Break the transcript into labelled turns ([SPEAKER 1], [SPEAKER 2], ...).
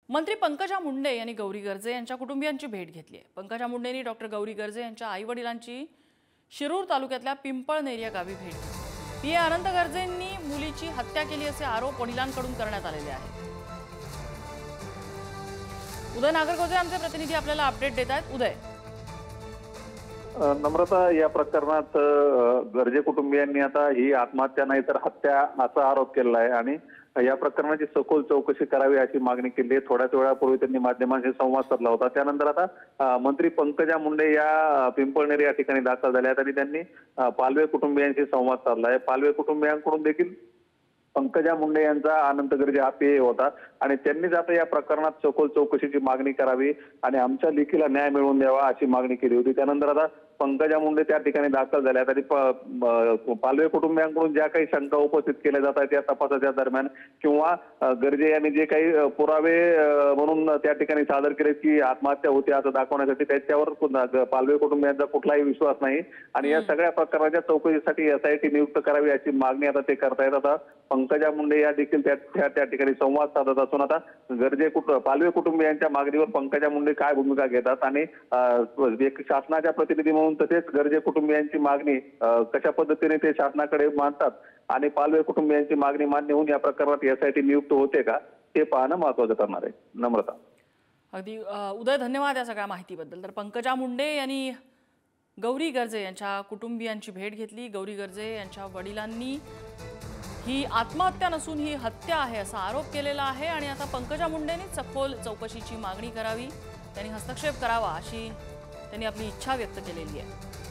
[SPEAKER 1] मंत्री पंकजा मुंडे यांनी गौरी गर्जे यांच्या कुटुंबियांची भेट घेतली आहे। पंकजा मुंडेंनी डॉक्टर गौरी गर्जे यांच्या आईवडिलांची शिरूर तालुक्यातल्या पिंपळनेर या गावी भेट घेतली। पीए अनंत गर्जेंनी मुलीची हत्या केली असे आरोप वडिलांकडून करण्यात आलेले आहेत। उदय नागरगोजे आमचे प्रतिनिधी आपल्याला अपडेट देत आहेत। उदय,
[SPEAKER 2] नम्रता, या प्रकरणात गर्जे कुटुंबियांनी आता ही आत्महत्या नाही तर हत्या असा आरोप केला आहे आणि या प्रकरणाची सखोल चौकशी करावी अशी मागणी केली आहे। थोड्याच वेळापूर्वी त्यांनी माध्यमांशी संवाद साधला होता। त्यानंतर आता मंत्री पंकजा मुंडे या पिंपळनेर या ठिकाणी दाखल झाल्या आहेत आणि त्यांनी पालवे कुटुंबियांशी संवाद साधला आहे। पालवे कुटुंबियांकडून देखील पंकजा मुंडे यांचा अनंत गर्जे हा पीए होता आणि त्यांनीच आता या प्रकरणात सखोल चौकशीची मागणी करावी आणि आमच्या लेकीला न्याय मिळवून द्यावा अशी मागणी केली होती। त्यानंतर आता पंकजा मुंडे त्या ठिकाणी दाखल झाल्या आणि पालवे कुटुंबियांकडून ज्या काही शंका उपस्थित केल्या जात आहेत या तपासाच्या दरम्यान किंवा गर्जे यांनी जे काही पुरावे म्हणून त्या ठिकाणी सादर केले की आत्महत्या होती असं दाखवण्यासाठी त्याच्यावर पालवे कुटुंबियांचा कुठलाही विश्वास नाही आणि या सगळ्या प्रकरणाच्या चौकशीसाठी एसआयटी नियुक्त करावी अशी मागणी आता ते करतायत। आता पंकजा मुंडे या देखील त्या ठिकाणी संवाद साधत असून आता पालवे कुटुंबियांच्या मागणीवर पंकजा मुंडे काय भूमिका घेतात आणि एक शासनाच्या प्रतिनिधी म्हणून तसेच गर्जे कुटुंबियांची मागणी कशा पद्धतीने ते शासनाकडे मांडतात आणि पालवे कुटुंबियांची मागणी मान्य होऊन या प्रकरणात एसआयटी नियुक्त होते का हे पाहणं महत्त्वाचं करणार आहे। नम्रता,
[SPEAKER 1] अगदी उदय, धन्यवाद या सगळ्या माहितीबद्दल। तर पंकजा मुंडे यांनी गौरी गर्जे यांच्या कुटुंबियांची भेट घेतली। गौरी गर्जे यांच्या वडिलांनी ही आत्महत्या नसून ही हत्या आहे असा आरोप केलेला आहे आणि आता पंकजा मुंडेंनी सखोल चौकशीची मागणी करावी, त्यांनी हस्तक्षेप करावा अशी त्यांनी आपली इच्छा व्यक्त केलेली आहे।